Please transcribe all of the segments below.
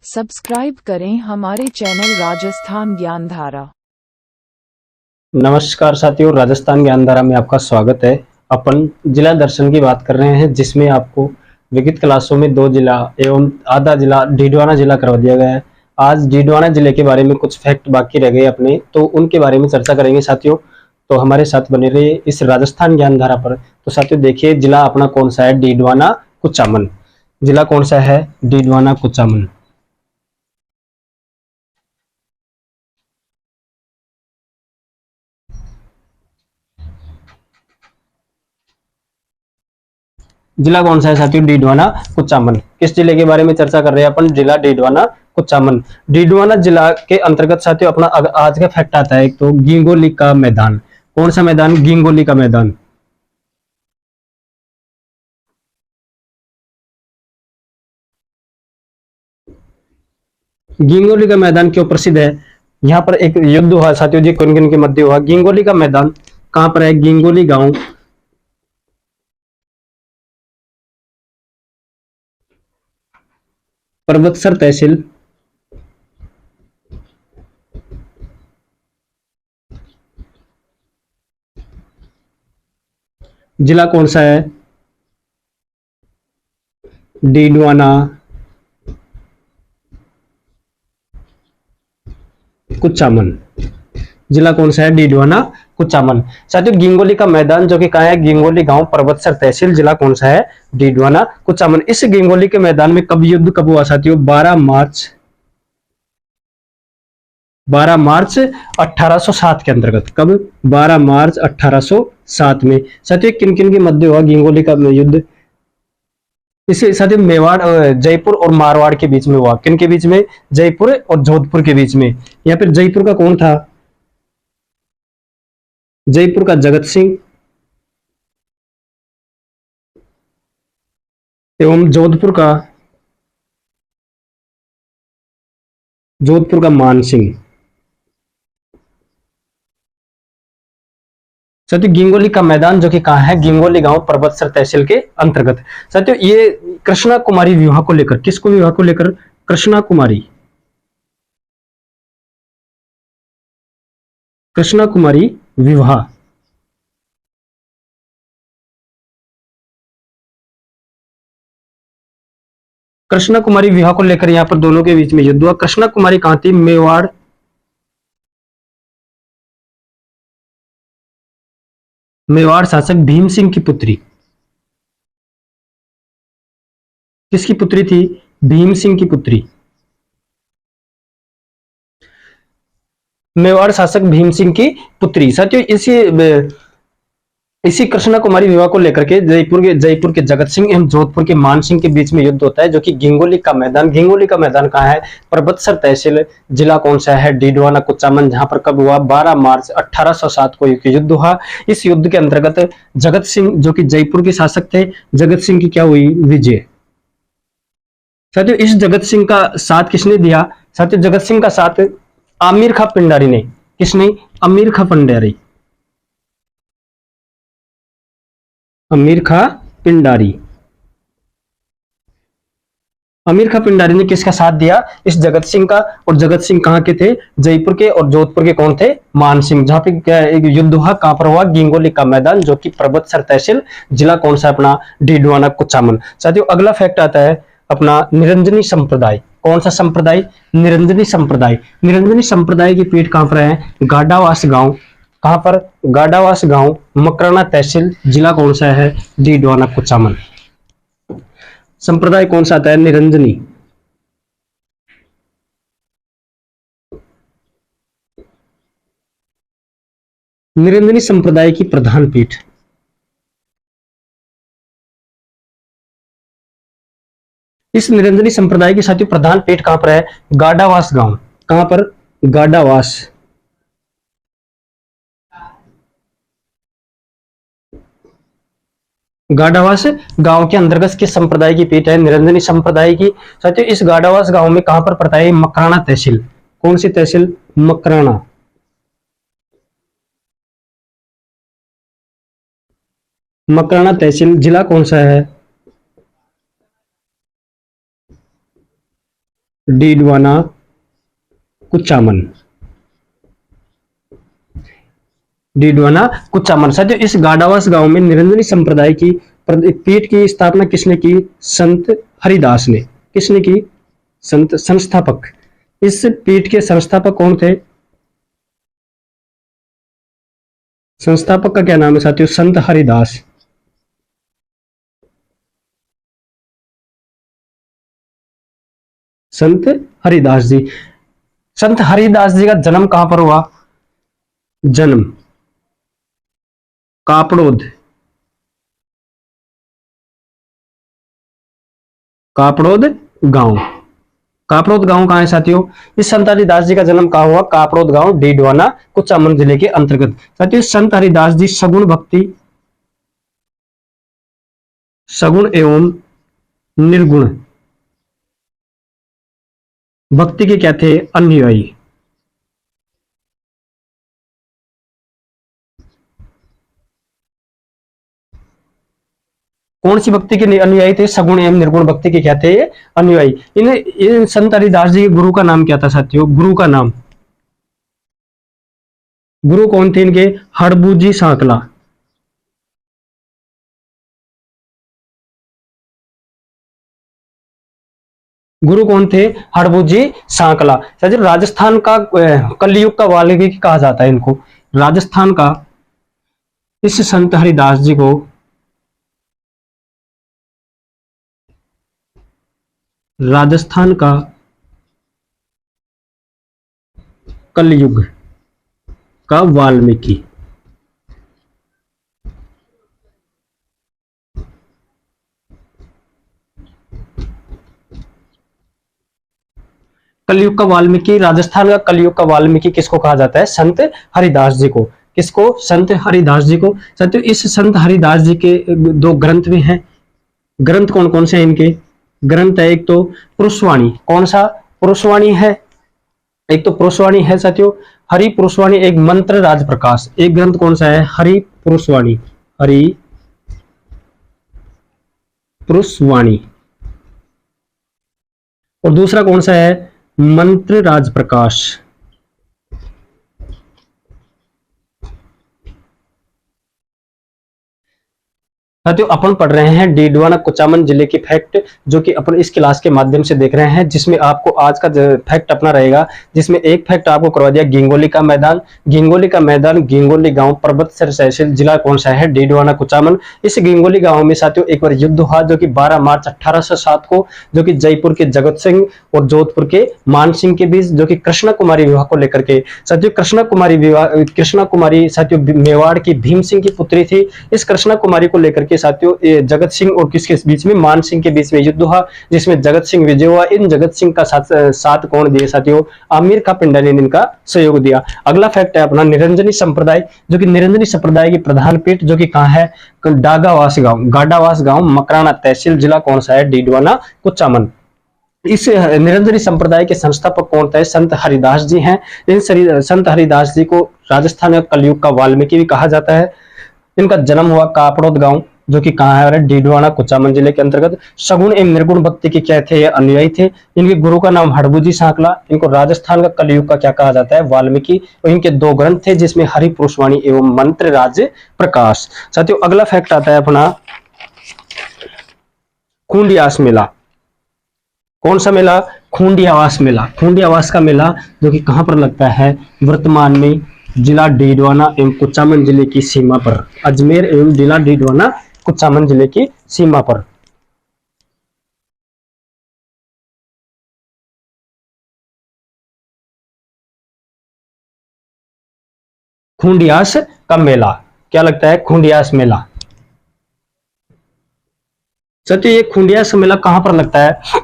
Subscribe करें हमारे channel Rajasthan Gyandhara. नमस्कार साथियों, राजस्थान ज्ञानधारा में आपका स्वागत है। अपन जिला दर्शन की बात कर रहे हैं, जिसमें आपको विगत क्लासों में 2 जिला एवं आधा जिला डीडवाना जिला करवा दिया गया है। आज डीडवाना जिले के बारे में कुछ फैक्ट बाकी रह गए अपने, तो उनके बारे में चर्चा करेंगे साथियों। तो हमारे साथ बने रहिए इस राजस्थान ज्ञानधारा पर। तो साथियों देखिए, जिला अपना कौन सा है? डीडवाना कुचामन। जिला कौन सा है? डीडवाना कुचामन। जिला कौन सा है साथियों? डीडवाना कुचामन। किस जिले के बारे में चर्चा कर रहे हैं अपन? जिला डीडवाना कुचामन। डीडवाना जिला के अंतर्गत साथियों अपना आज का फैक्ट आता है। एक तो गिंगोली का मैदान। कौन सा मैदान? गिंगोली का मैदान। गिंगोली का मैदान क्यों प्रसिद्ध है? यहाँ पर एक युद्ध हुआ साथियों जी, किन किन के मध्य हुआ? गिंगोली का मैदान कहां पर है? गिंगोली गांव, पर्वतसर तहसील, जिला कौन सा है? डीडवाना कुचामन। जिला कौन सा है? डीडवाना कुचामन। साथियों गिंगोली का मैदान जो कि कहाँ है? गिंगोली गांव, पर्वतसर तहसील। जिला कौन सा है? डीडवाना कुचामन। इस गिंगोली के मैदान में कब युद्ध कब हुआ साथियों? 12 मार्च 1807 के अंतर्गत। कब? 12 मार्च 1807 में। साथियों किन किन के मध्य हुआ गिंगोली का युद्ध? इसे साथियों मेवाड़, जयपुर और मारवाड़ के बीच में हुआ। किन के बीच में? जयपुर और जोधपुर के बीच में। या फिर जयपुर का कौन था? जयपुर का जगत सिंह एवं जोधपुर का मान सिंह। साथियों गिंगोली का मैदान जो कि कहाँ है? गिंगोली गांव, पर्वतसर तहसील के अंतर्गत। साथियों ये कृष्णा कुमारी विवाह को लेकर, किसको विवाह को लेकर? कृष्णा कुमारी। कृष्णा कुमारी विवाह। कृष्णा कुमारी विवाह को लेकर यहाँ पर दोनों के बीच में युद्ध हुआ। कृष्णा कुमारी कहाँ थी? मेवाड़ शासक भीम सिंह की पुत्री। किसकी पुत्री थी? भीम सिंह की पुत्री। मेवाड़ शासक भीम सिंह की पुत्री। साथियों इसी कृष्णा कुमारी विवाह को लेकर के जयपुर के जगत सिंह एवं जोधपुर के मान सिंह के बीच में युद्ध होता है, जो कि गिंगोली का मैदान। गिंगोली का मैदान कहाँ है? पर्वतसर तहसील। जिला कौन सा है? डीडवाना कुचामन। जहां पर कब हुआ? 12 मार्च 1807 को युद्ध हुआ। इस युद्ध के अंतर्गत जगत सिंह जो कि जयपुर के शासक थे, जगत सिंह की क्या हुई? विजय। साथियों इस जगत सिंह का साथ किसने दिया? साथियों जगत सिंह का साथ आमिर खां पिंडारी ने। किसने? अमीर खां पिंडारी। अमीर खां पिंडारी। अमीर खां पिंडारी ने किसका साथ दिया? इस जगत सिंह का। और जगत सिंह कहां के थे? जयपुर के। और जोधपुर के कौन थे? मान सिंह। जहां पे एक युद्ध हुआ, कहां पर हुआ? गिंगोली का मैदान, जो कि पर्वतसर तहसील। जिला कौन सा? अपना डीडवाना कुचामन। साथियों अगला फैक्ट आता है अपना निरंजनी संप्रदाय। कौन सा संप्रदाय? निरंजनी संप्रदाय। निरंजनी संप्रदाय की पीठ कहां पर है? गाडावास गांव। कहां पर? गाडावास गांव, मकराना तहसील। जिला कौन सा है? डीडवाना कुचामन। संप्रदाय कौन सा आता है? निरंजनी। निरंजनी संप्रदाय की प्रधान पीठ। इस निरंजनी संप्रदाय की साथियों प्रधान पीठ कहां पर है? गाडावास गांव। कहां पर? गाडावास। गाडावास गांव के अंतर्गत किस संप्रदाय की पीठ है? निरंजनी संप्रदाय की। साथियों इस गाडावास गांव में कहां पर पड़ता है? मकराना तहसील। कौन सी तहसील? मकराना। मकराना तहसील। जिला कौन सा है? डीडवाना कुचामन, डीडवाना कुचामन। साथियों इस गाडावास गांव में निरंजनी संप्रदाय की पीठ की स्थापना किसने की? संत हरिदास ने। किसने की? संत संस्थापक। इस पीठ के संस्थापक कौन थे? संस्थापक का क्या नाम है साथियों? संत हरिदास। संत हरिदास जी। संत हरिदास जी का जन्म कहां पर हुआ? जन्म कापड़ोद, कापड़ोद गांव। कापड़ोद गांव कहां है साथियों? इस संत हरिदास जी का जन्म कहां हुआ? कापड़ोद गांव, डीडवाना कुचामन जिले के अंतर्गत। साथियों संत हरिदास जी सगुण भक्ति, सगुण एवं निर्गुण भक्ति के क्या थे? अनुयायी। कौन सी भक्ति के अनुयायी थे? सगुण एवं निर्गुण भक्ति के क्या थे? अनुयायी। इन संत हरिदास जी के गुरु का नाम क्या था साथियों? गुरु का नाम, गुरु कौन थे इनके? हड़बूजी सांकला। गुरु कौन थे? हड़बूजी सांकला। साथियों राजस्थान का कलयुग का वाल्मीकि कहा जाता है इनको। राजस्थान का इस संत हरिदास जी को राजस्थान का कलयुग का वाल्मीकि। कलयुग का वाल्मीकि, राजस्थान का कलयुग का वाल्मीकि किसको कहा जाता है? संत हरिदास जी को। किसको? संत हरिदास जी को। साथियों इस संत हरिदास जी के दो ग्रंथ भी हैं। ग्रंथ कौन कौन से हैं इनके? ग्रंथ है एक तो पुरुषवाणी। कौन सा? पुरुषवाणी है। एक तो पुरुषवाणी है साथियों, हरि पुरुषवाणी। एक मंत्र राज प्रकाश। एक ग्रंथ कौन सा है? हरि पुरुषवाणी, हरि पुरुषवाणी। और दूसरा कौन सा है? मंत्र राज प्रकाश। साथियों अपन पढ़ रहे हैं डीडवाना कुचामन जिले की फैक्ट, जो कि अपन इस क्लास के माध्यम से देख रहे हैं, जिसमें आपको आज का फैक्ट अपना रहेगा। जिसमें एक फैक्ट आपको करवा दिया गिंगोली का मैदान। गिंगोली का मैदान, गिंगोली गांव, पर्वत सर तहसील, जिला कौन सा है? डीडवाना कुचामन। इस गिंगोली गांव में साथियों एक बार युद्ध हुआ, जो कि 12 मार्च 1807 को, जो कि जयपुर के जगत सिंह और जोधपुर के मान सिंह के बीच, जो कि कृष्णा कुमारी विवाह को लेकर के। साथियों कृष्णा कुमारी विवाह, कृष्णा कुमारी साथियों मेवाड़ की भीम सिंह की पुत्री थी। इस कृष्णा कुमारी को लेकर के साथियों जगत सिंह और किसके बीच में? मान सिंह के बीच में युद्ध हुआ, जिसमें जगत सिंह विजय हुआ। इन जगत सिंह का साथ कौन दिए साथियों? आमिर खां पिंडारी ने इनका सहयोग दिया। अगला फैक्ट है अपना निरंजनी संप्रदाय, जो कि निरंजनी संप्रदाय की प्रधान पीठ जो कि कहां है? डागावास गांव, गाडावास गांव, मकराना तहसील, जिला कौन सा है? डीडवाना कुचामन। इस निरंजनी संप्रदाय के संस्थापक कौन थे? संत हरिदास जी हैं। इन संत हरिदास जी को राजस्थान का कलयुग का वाल्मीकि भी कहा जाता है। इनका जन्म हुआ कापड़ोद गांव, जो कि कहाँ है? डीडवाना कुचामन जिले के अंतर्गत। सगुण एवं निर्गुण भक्ति के क्या थे? ये अनुयायी थे। इनके गुरु का नाम हड़बूजी सांकला। इनको राजस्थान का कलयुग का क्या कहा जाता है? वाल्मीकि। और इनके दो ग्रंथ थे, जिसमें हरि पुरुषवाणी एवं मंत्र राज प्रकाश। साथियों अगला फैक्ट आता है अपना खूंडियास मेला। कौन सा मेला? खूंडियावास मेला। खूंडियावास का मेला जो कि कहां पर लगता है? वर्तमान में जिला डीडवाना एवं कुचामन जिले की सीमा पर। अजमेर एवं जिला डीडवाना कुचामन जिले की सीमा पर। खूंडियास का मेला क्या लगता है? खूंडियास मेला। सत्य ये खूंडियास मेला कहां पर लगता है?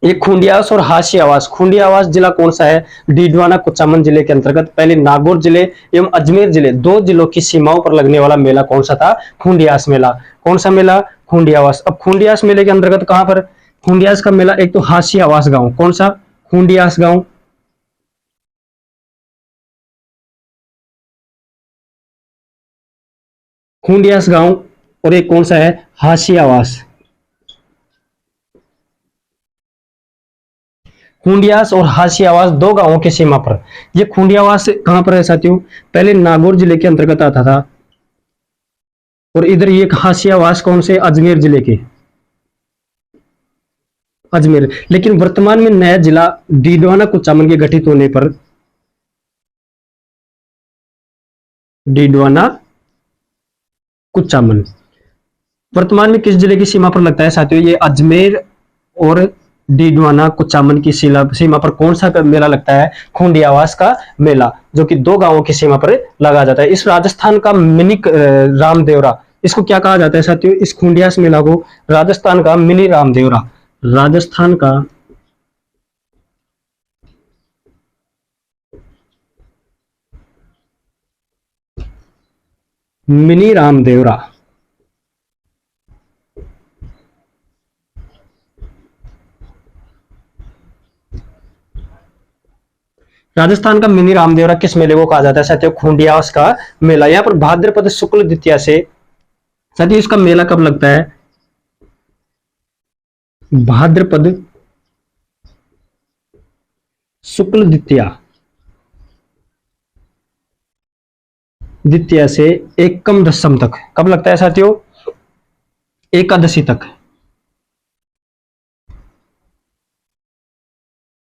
ये खूंडियास और हाशियावास। खूंडियावास जिला कौन सा है? डीडवाना कुचामन जिले के अंतर्गत। पहले नागौर जिले एवं अजमेर जिले, दो जिलों की सीमाओं पर लगने वाला मेला कौन सा था? खूंडियास मेला। कौन सा मेला? खूंडियावास। अब खूंडियास मेले के अंतर्गत कहां पर? खूंडियास का मेला एक तो हाशियावास गांव। कौन सा? खूंडियास गांव। खूंडियास गांव। और एक कौन सा है? हाशियावास। खूंडियास और हासियावास दो गांवों की सीमा पर। ये खूंडियावास कहां पर है साथियों? पहले नागौर जिले के अंतर्गत आता था, और इधर ये हासियावास कौन से? अजमेर जिले के, अजमेर। लेकिन वर्तमान में नया जिला डीडवाना कुचामन के गठित होने पर, डीडवाना कुचामन वर्तमान में किस जिले की सीमा पर लगता है साथियों? ये अजमेर और डीडवाना कुचामन की सीमा पर कौन सा मेला लगता है? खूंडियावास का मेला, जो कि दो गांवों की सीमा पर लगा जाता है। इस राजस्थान का मिनी रामदेवरा, इसको क्या कहा जाता है साथियों? इस खूंडियास मेला को राजस्थान का मिनी रामदेवरा, राजस्थान का मिनी रामदेवरा, राजस्थान का मिनी रामदेवरा किस मेले को कहा जाता है साथियों? खूंडियास का मेला। यहाँ पर भाद्रपद शुक्ल द्वितीया से, साथियों इसका मेला कब लगता है? भाद्रपद शुक्ल द्वितीया, द्वितीया से एकम दशम तक कब लगता है साथियों? एकादशी तक।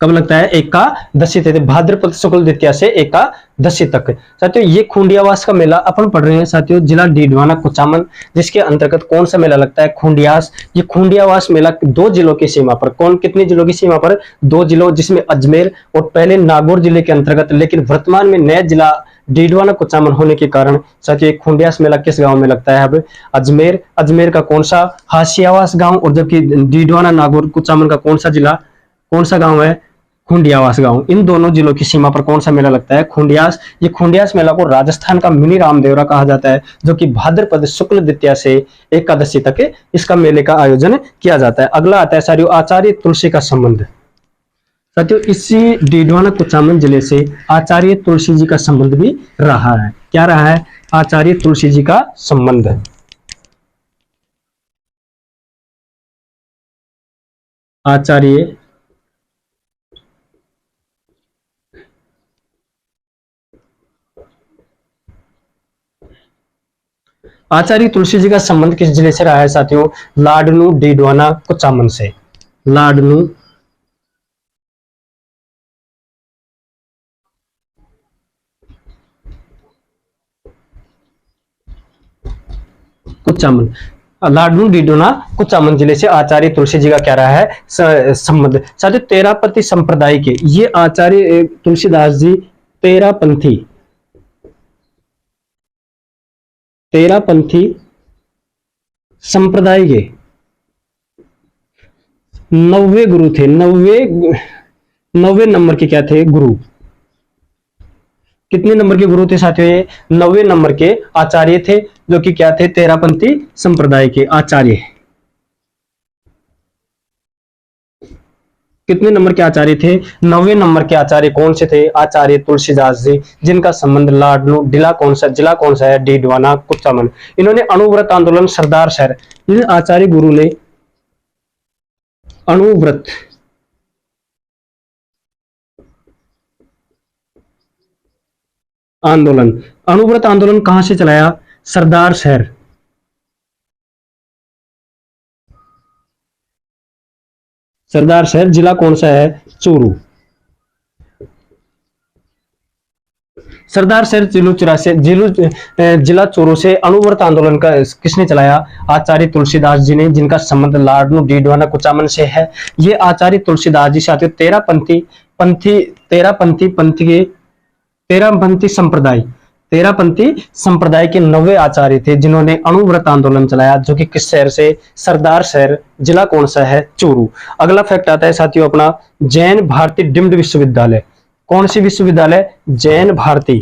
कब लगता है? एकादशी तक, भाद्रपद शुक्ल द्वितीया से एकादशी तक। साथियों ये खूंडियावास का मेला अपन पढ़ रहे हैं साथियों, जिला डीडवाना कुचामन, जिसके अंतर्गत कौन सा मेला लगता है? खूंडियास। ये खूंडियावास मेला दो जिलों की सीमा पर, कितनी जिलों की सीमा पर? दो जिलों, जिसमें अजमेर और पहले नागौर जिले के अंतर्गत, लेकिन वर्तमान में नया जिला डीडवाना कुचामन होने के कारण साथियों खूंडियास मेला किस गांव में लगता है? अब अजमेर, अजमेर का कौन सा? हासियावास गांव। और जबकि डीडवाना नागौर कुचामन का कौन सा जिला, कौन सा गांव है? खूंडियावास गांव। इन दोनों जिलों की सीमा पर कौन सा मेला लगता है? खूंडियास। ये खूंडियास मेला को राजस्थान का मिनी रामदेवरा कहा जाता है, जो कि भाद्रपद शुक्ल द्वितीया से एकादशी तक इसका मेले का आयोजन किया जाता है। अगला आता है साथियों आचार्य तुलसी का संबंध। साथियों इसी डीडवाना कुचामन जिले से आचार्य तुलसी जी का संबंध भी रहा है। क्या रहा है? आचार्य तुलसी जी का संबंध। आचार्य आचार्य तुलसी जी का संबंध किस जिले से रहा है साथियों? लाडनू डीडवाना कुचामन से। लाडनू कुचामन, लाडनू डीडवाना कुचामन जिले से आचार्य तुलसी जी का क्या रहा है? संबंध। साथियों तेरापंथी संप्रदाय के ये आचार्य तुलसीदास जी तेरापंथी, तेरापंथी संप्रदाय के 90 गुरु थे। 90 नंबर के क्या थे? गुरु। कितने नंबर के गुरु थे साथियों? ये 90 नंबर के आचार्य थे, जो कि क्या थे? तेरापंथी संप्रदाय के आचार्य। कितने नंबर के आचार्य थे? 90 नंबर के आचार्य कौन से थे? आचार्य तुलसीदास जी, जिनका संबंध लाडनू, जिला कौन सा है? डीडवाना कुचामन। इन्होंने अणुव्रत आंदोलन, सरदार शहर, इन आचार्य गुरु ने अणुव्रत आंदोलन, अणुव्रत आंदोलन कहां से चलाया? सरदार शहर। सरदार शहर जिला कौन सा है? चूरू। सरदार शहर जिला चूरू से अणुव्रत आंदोलन का किसने चलाया? आचार्य तुलसीदास जी ने, जिनका संबंध लाडनू डीडवाना कुचामन से है। ये आचार्य तुलसीदास जी साथियों तेरापंथी संप्रदाय के 90 आचार्य थे, जिन्होंने अणुव्रत आंदोलन चलाया, जो कि किस शहर से? सरदार शहर, जिला कौन सा है? चूरू। अगला फैक्ट आता है साथियों अपना जैन भारती डीम्ड विश्वविद्यालय। कौन सी विश्वविद्यालय? जैन भारती।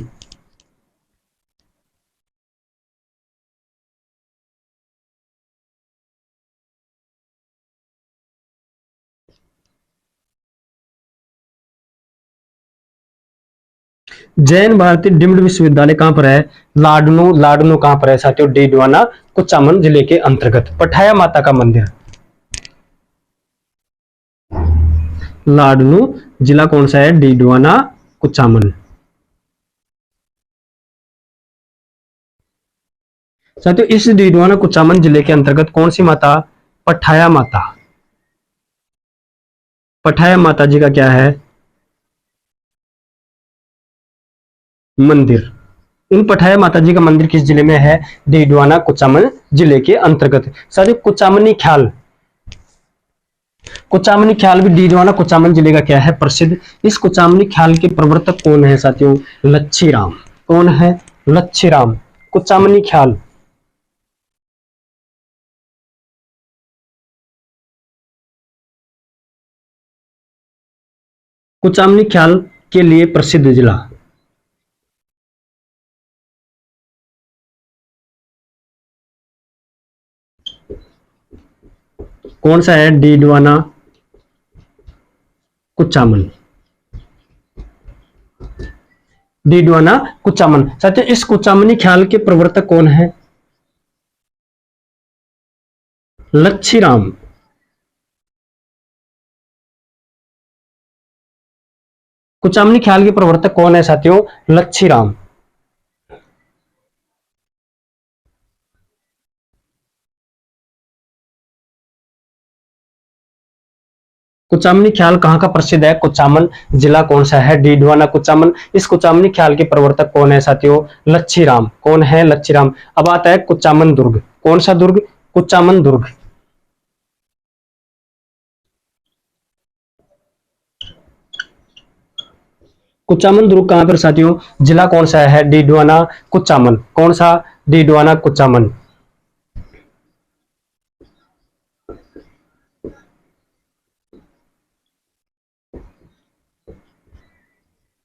जैन भारती डीम्ड विश्वविद्यालय कहां पर है? लाडनू कहां पर है साथियों? डीडवाना कुचामन जिले के अंतर्गत। पठाया माता का मंदिर, लाडनू। जिला कौन सा है? डीडवाना कुचामन। साथियों इस डीडवाना कुचामन जिले के अंतर्गत कौन सी माता? पठाया माता। पठाया माता जी का क्या है? मंदिर। इन पठाया माता जी का मंदिर किस जिले में है? डीडवाना कुचामन जिले के अंतर्गत। साथियों कुचामनी ख्याल, कुचामनी ख्याल भी डीडवाना कुचामन जिले का क्या है? प्रसिद्ध। इस कुचामनी ख्याल के प्रवर्तक कौन है साथियों? लच्छी राम। कौन है? लच्छी राम। कुचामनी ख्याल, कुचामनी ख्याल के लिए प्रसिद्ध जिला। कौन सा है? डीडवाना कुचामन। डीडवाना कुचामन। साथियों इस कुचामनी ख्याल के प्रवर्तक कौन है? लच्छी राम। कुचामनी ख्याल के प्रवर्तक कौन है साथियों? लच्छी राम। कुचामनी ख्याल कहाँ का प्रसिद्ध है? कुचामन। जिला कौन सा है? डीडवाना कुचामन। इस कुचामनी ख्याल के प्रवर्तक कौन है साथियों? लच्छी राम। कौन है? लच्छी राम। अब आता है कुचामन दुर्ग। कौन सा दुर्ग? कुचामन दुर्ग। कुचामन दुर्ग कहां पर साथियों? जिला कौन सा है? डीडवाना कुचामन। कौन सा? डीडवाना कुचामन।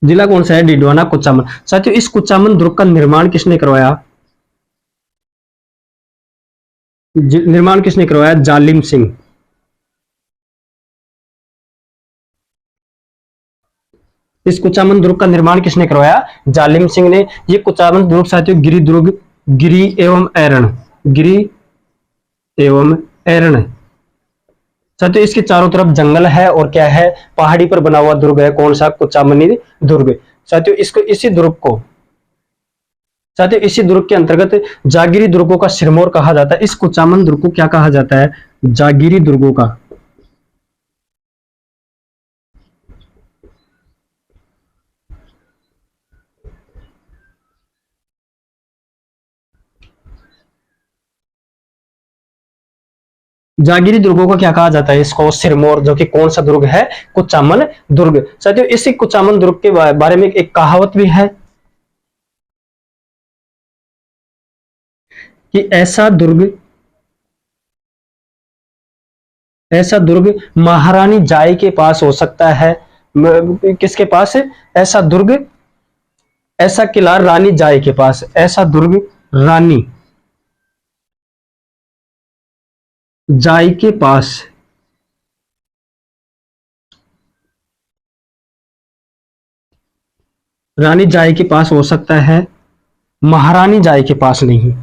जिला कौन सा है? डीडवाना कुचामन। साथियों इस कुचामन दुर्ग का निर्माण किसने करवाया? निर्माण किसने करवाया? जालिम सिंह। इस कुचामन दुर्ग का निर्माण किसने करवाया? जालिम सिंह ने। ये कुचामन दुर्ग साथियों गिरी दुर्ग, गिरी एवं एरण, गिरी एवं एरण। साथियों इसके चारों तरफ जंगल है और क्या है? पहाड़ी पर बना हुआ दुर्ग है। कौन सा? कुचामनी दुर्ग। साथियों इसको इसी दुर्ग को, साथियों इसी दुर्ग के अंतर्गत जागीरी दुर्गों का सिरमौर कहा जाता है। इस कुचामन दुर्ग को क्या कहा जाता है? जागीरी दुर्गों का। जागीरी दुर्गों को क्या कहा जाता है? इसको सिरमौर, जो कि कौन सा दुर्ग है? कुचामन दुर्ग। साथियों इसी कुचामन दुर्ग के बारे में एक कहावत भी है कि ऐसा दुर्ग महारानी जाई के पास हो सकता है। किसके पास? ऐसा दुर्ग, ऐसा किला रानी जाई के पास। ऐसा दुर्ग रानी जाई के पास, रानी जाई के पास हो सकता है, महारानी जाई के पास नहीं।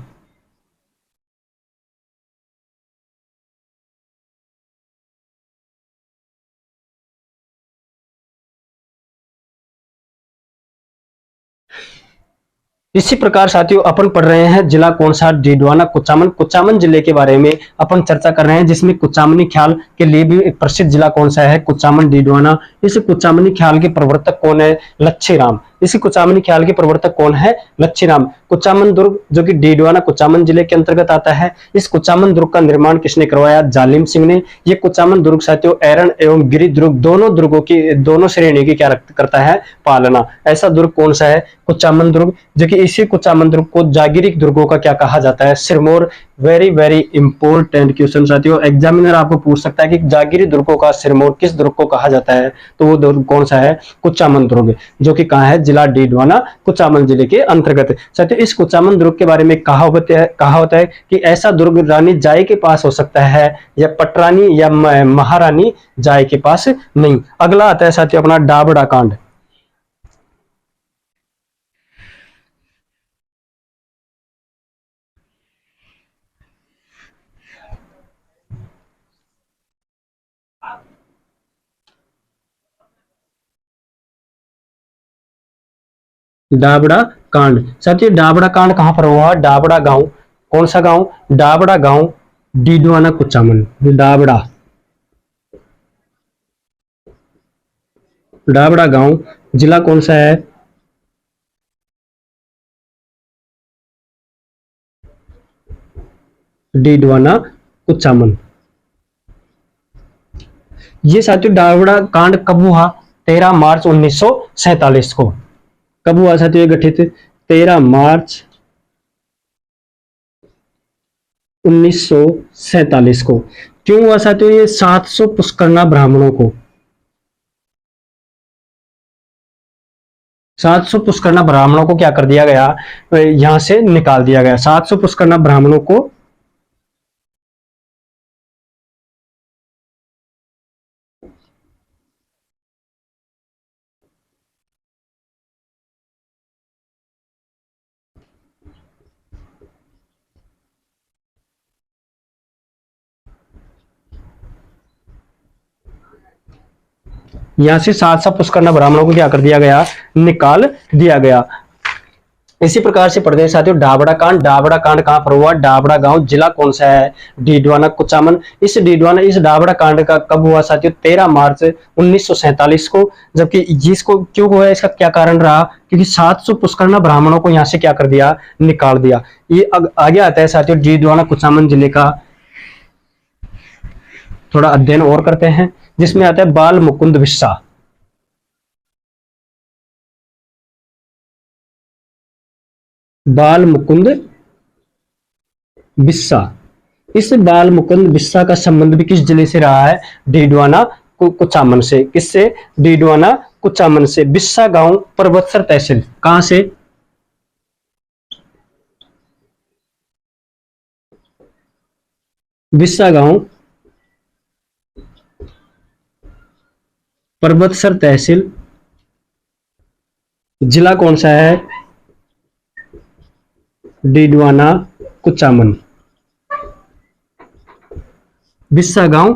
इसी प्रकार साथियों अपन पढ़ रहे हैं जिला कौन सा? डीडवाना कुचामन। कुचामन जिले के बारे में अपन चर्चा कर रहे हैं, जिसमें कुचामनी ख्याल के लिए भी एक प्रसिद्ध जिला कौन सा है? कुचामन डीडवाना। इस कुचामनी ख्याल के प्रवर्तक कौन है? लच्छी राम। इसी कुचामनी ख्याल के प्रवर्तक कौन है? लच्छी राम। कुचामन दुर्ग जो कि डीडवाना कुचामन जिले के अंतर्गत आता है, इस कुचामन दुर्ग का निर्माण किसने करवाया? जालिम सिंह ने। ये कुचामन दुर्ग साथियों एरन एवं गिरी दुर्ग दोनों दुर्गों की, दोनों श्रेणी की क्या करता है? पालना। ऐसा दुर्ग कौन सा है? कुचामन दुर्ग। जो कि इसी कुचामन दुर्ग को जागीरी दुर्गों का क्या कहा जाता है? Sirmaur. Very very important question साथियों, एग्जामिनर आपको पूछ सकता है कि जागीरी दुर्गों का सिरमौर किस दुर्ग को कहा जाता है? तो वो दुर्ग कौन सा है? कुचामन दुर्ग, जो कि कहाँ है? जिला डीडवाना कुचामन जिले के अंतर्गत। साथियों इस कुचामन दुर्ग के बारे में कहावत है कि ऐसा दुर्ग रानी जाई के पास हो सकता है, या पटरानी या महारानी जाई के पास नहीं। अगला आता है साथियों अपना डाबड़ा कांड। डाबड़ा कांड। साथियों डाबड़ा कांड कहां पर हुआ? डाबड़ा गांव। कौन सा गांव? डाबड़ा गांव, डीडवाना कुचामन। डाबड़ा, डाबड़ा गांव, जिला कौन सा है? डीडवाना कुचामन। ये साथियों डाबड़ा कांड कब हुआ? 13 मार्च 1947 को। कब हुआ साथियों ये गठित? 13 मार्च 1947 को। क्यों हुआ साथियों ये? 700 पुष्करना ब्राह्मणों को, 700 पुष्करना ब्राह्मणों को क्या कर दिया गया? यहां से निकाल दिया गया। 700 पुष्करना ब्राह्मणों को यहां से 700 पुष्करना ब्राह्मणों को क्या कर दिया गया? निकाल दिया गया। इसी प्रकार से पढ़ते हैं साथियों डाबड़ा कांड। डाबड़ा कांड कहां पर हुआ? डाबड़ा गांव, जिला कौन सा है? डीडवाना कुचामन। इस डाबड़ा कांड का कब हुआ साथियों? 13 मार्च 1947 को। जबकि जिसको क्यों हुआ, इसका क्या कारण रहा? क्योंकि 700 पुष्करना ब्राह्मणों को यहां से क्या कर दिया? निकाल दिया। ये आगे आता है साथियों डीडवाना कुचामन जिले का थोड़ा अध्ययन और करते हैं, जिसमें आता है बाल मुकुंद बिस्सा। बाल मुकुंद बिस्सा। इस बाल मुकुंद बिस्सा का संबंध भी किस जिले से रहा है? डीडवाना कुचामन से। किससे? डीडवाना कुचामन से। बिस्सा गांव परबतसर तहसील। कहां से? बिस्सा गांव परबतसर तहसील, जिला कौन सा है? डीडवाना कुचामन। बिस्सा गांव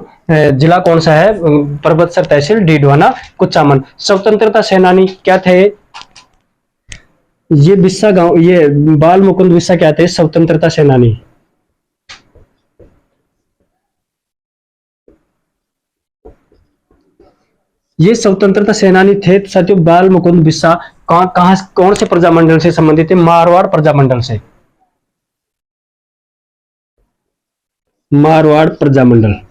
जिला कौन सा है? परबतसर तहसील, डीडवाना कुचामन। स्वतंत्रता सेनानी क्या थे? ये बिस्सा गांव, ये बाल मुकुंद बिस्सा क्या थे? स्वतंत्रता सेनानी। ये स्वतंत्रता सेनानी थे साथियों बाल मुकुंद बिस्सा। कहां कौन से प्रजामंडल से संबंधित थे? मारवाड़ प्रजामंडल से। मारवाड़ प्रजामंडल।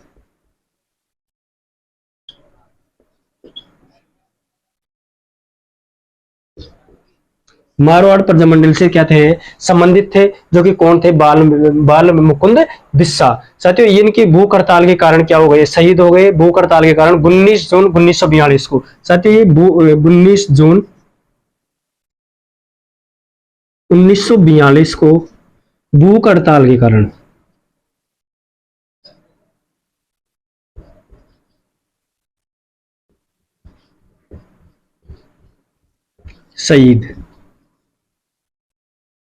मारवाड़ प्रजामंडल से क्या थे? संबंधित थे। जो कि कौन थे? बाल मुकुंद बिस्सा। साथियों इनकी भूख हड़ताल के कारण क्या हो गए? शहीद हो गए भूख हड़ताल के कारण 19 जून 1942 को। साथियों ये 19 जून 1942 को भूख हड़ताल के कारण शहीद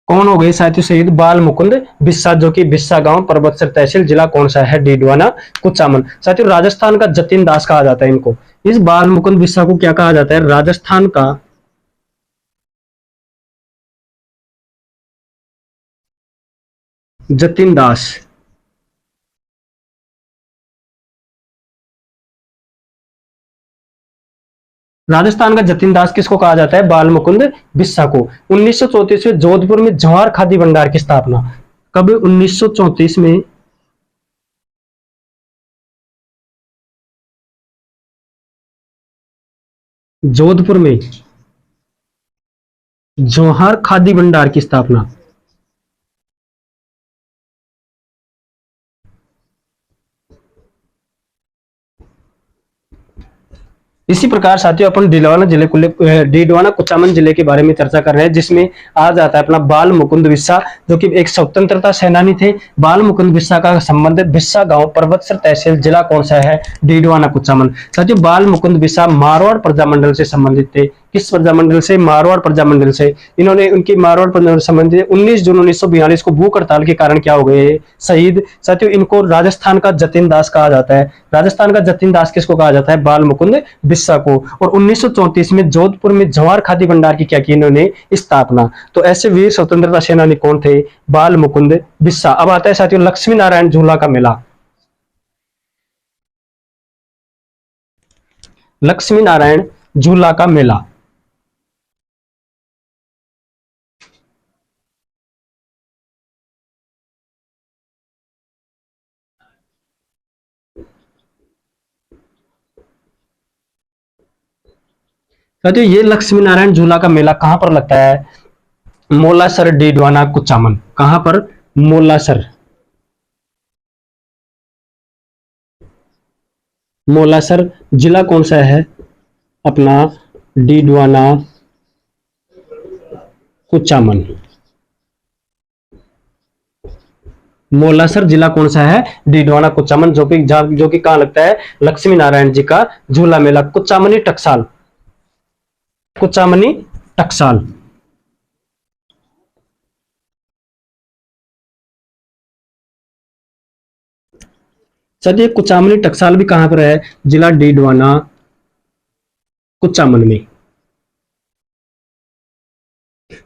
कौन हो गए साथियों? शहीद बाल मुकुंद बिस्सा, जो कि बिस्सा गांव परबतसर तहसील, जिला कौन सा है? डीडवाना कुचामन। साथियों राजस्थान का जतिन दास कहा जाता है इनको। इस बाल मुकुंद बिस्सा को क्या कहा जाता है? राजस्थान का जतिन दास। राजस्थान का जतिन दास किसको कहा जाता है? बाल मुकुंद बिस्सा को। 1934 में जोधपुर में जवाहर खादी भंडार की स्थापना। कब? 1934 में जोधपुर में जवाहर खादी भंडार की स्थापना। इसी प्रकार साथियों अपन डीडवाना कुचामन जिले के बारे में चर्चा कर रहे हैं, जिसमें आज आता है अपना बाल मुकुंद बिस्सा, जो कि एक स्वतंत्रता सेनानी थे। बाल मुकुंद बिस्सा का संबंध बिस्सा गांव परबतसर तहसील, जिला कौन सा है? डीडवाना कुचामन। साथियों बाल मुकुंद बिस्सा मारवाड़ प्रजामंडल से संबंधित थे। किस प्रजामंडल से? मारवाड़ प्रजामंडल से। इन्होंने उनकी मारवाड़ प्रजामंडल संबंधी 19 जून 1942 को भूख हड़ताल के कारण क्या हो गए? शहीद। साथियों, इनको राजस्थान का जतिन दास कहा जाता है। राजस्थान का जतिन दास किसको कहा जाता है? बाल मुकुंद बिस्सा को। और 1934 में जोधपुर में जवाहर खादी भंडार की क्या की इन्होंने? स्थापना। तो ऐसे वीर स्वतंत्रता सेनानी कौन थे? बाल मुकुंद बिस्सा। अब आता है साथियों लक्ष्मी नारायण झूला का मेला। लक्ष्मी नारायण झूला का मेला। साथियों, ये लक्ष्मी नारायण झूला का मेला कहां पर लगता है? मोलासर डीडवाना कुचामन। कहां पर? मोलासर। मोलासर जिला कौन सा है? अपना डीडवाना कुचामन। मोलासर जिला कौन सा है? डीडवाना कुचामन, जो कि कहां लगता है? लक्ष्मी नारायण जी का झूला मेला। कुचामनी टकसाल। कुचामनी टकसाल। सर, ये कुचामनी टकसाल भी कहां पर है? जिला डीडवाना कुचामन में।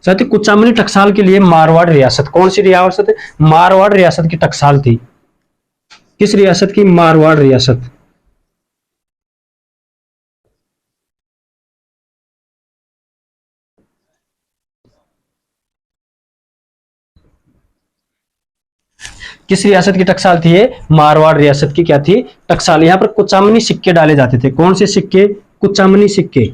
साथ ही कुचामनी टकसाल के लिए मारवाड़ रियासत, कौन सी रियासत? मारवाड़ रियासत की टकसाल थी। किस रियासत की? मारवाड़ रियासत। किस रियासत की टकसाल थी ये? मारवाड़ रियासत की क्या थी? टकसाल। यहां पर कुचामनी सिक्के डाले जाते थे। कौन से सिक्के? कुचामनी सिक्के।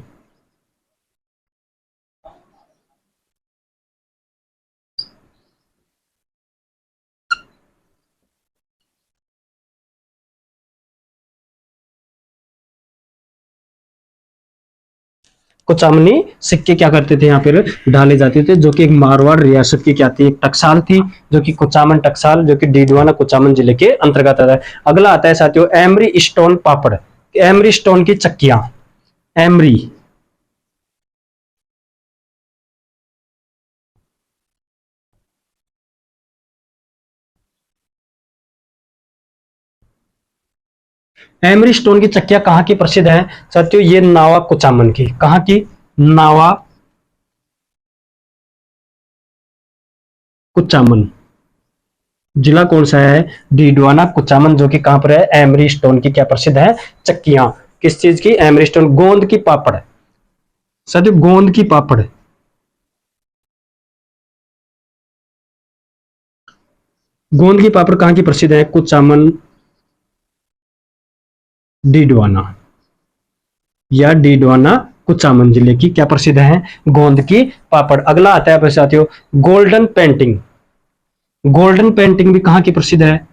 कुचामनी सिक्के क्या करते थे? यहाँ पर डाले जाते थे, जो कि एक मारवाड़ रियासत की क्या थी? एक टकसाल थी, जो कि कुचामन टकसाल, जो कि डीडवाना कुचामन जिले के अंतर्गत आता है। अगला आता है साथियों एमरी स्टोन पापड़। एमरी स्टोन की चक्कियां। एमरी। एमरी स्टोन की चक्कियां कहां की प्रसिद्ध है? साथियों, ये नावा कुचामन की। कहां की? नावा कुचामन। जिला कौन सा है? डीडवाना कुचामन, जो कि कहां पर है? एमरी स्टोन की क्या प्रसिद्ध है? चक्कियां। किस चीज की? Emery stone. गोंद की पापड़। साथियों, गोंद की पापड़। गोंद की पापड़ कहां की प्रसिद्ध है? कुचामन डीडवाना, या डीडवाना कुचामन जिले की क्या प्रसिद्ध है? गोंद की पापड़। अगला आता है साथियों गोल्डन पेंटिंग। गोल्डन पेंटिंग भी कहां की प्रसिद्ध है?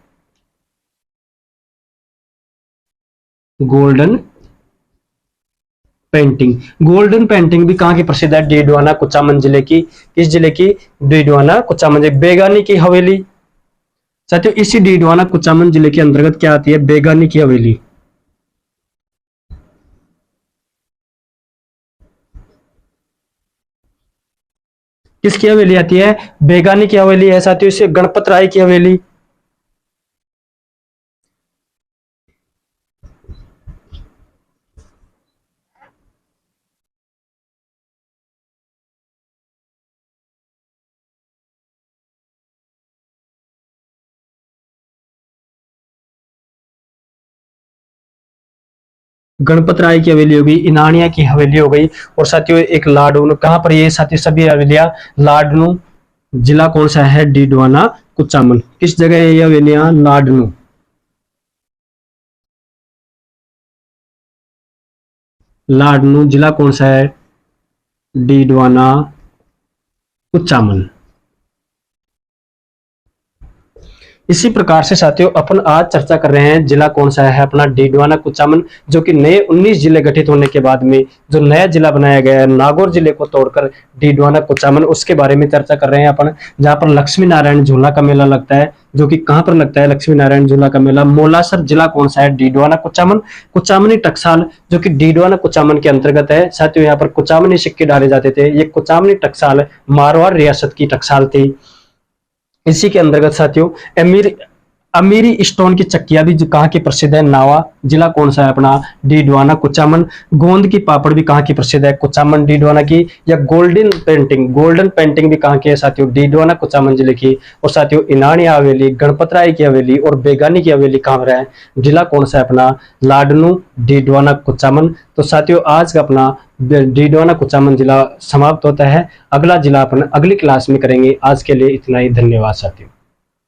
Golden painting. गोल्डन पेंटिंग भी कहां की प्रसिद्ध है? डीडवाना कुचामन जिले की। किस जिले की? डीडवाना कुचामन जिले। बेगानी की हवेली। साथियों, इसी डीडवाना कुचामन जिले के अंतर्गत क्या आती है? बेगानी की हवेली। किसकी हवेली आती है? बेगानी की हवेली है साथियों। इसे गणपत राय की हवेली। गणपत राय की हवेली हो गई, इनानिया की हवेली हो गई, और साथियों एक लाडनू। कहां पर ये साथियों सभी हवेलियां? लाडनू। जिला कौन सा है? डीडवाना कुचामन। किस जगह है ये हवेलियां? लाडनू। लाडनू जिला कौन सा है? डीडवाना कुचामन। इसी प्रकार से साथियों अपन आज चर्चा कर रहे हैं जिला कौन सा है अपना डीडवाना कुचामन, जो कि नए 19 जिले गठित होने के बाद में जो नया जिला बनाया गया है नागौर जिले को तोड़कर डीडवाना कुचामन, उसके बारे में चर्चा कर रहे हैं अपन। जहां पर लक्ष्मी नारायण झूला का मेला लगता है, जो कि कहां पर लगता है लक्ष्मी नारायण झूला का मेला, मोलासर जिला कौन सा है डीडवाना कुचामन। कुचामनी टकसाल जो कि डीडवाना कुचामन के अंतर्गत है साथियों। यहाँ पर कुचामनी सिक्के डाले जाते थे। ये कुचामनी टकसाल मारवाड़ रियासत की टकसाल थी। इसी के अंतर्गत साथियों अमीरी स्टोन की चक्कियां भी जो कहाँ की प्रसिद्ध है, नावा जिला कौन सा है अपना डीडवाना कुचामन। गोंद की पापड़ भी कहाँ की प्रसिद्ध है, कुचामन डीडवाना की। या गोल्डन पेंटिंग भी कहाँ की है साथियों, डीडवाना कुचामन जिले की। और साथियों इनानी हवेली, गणपतराय की हवेली और बेगानी की हवेली कहाँ है, जिला कौन सा है अपना लाडनू डीडवाना कुचामन। तो साथियों आज का अपना डीडवाना कुचामन जिला समाप्त होता है। अगला जिला अपन अगली क्लास में करेंगे। आज के लिए इतना ही, धन्यवाद साथियों।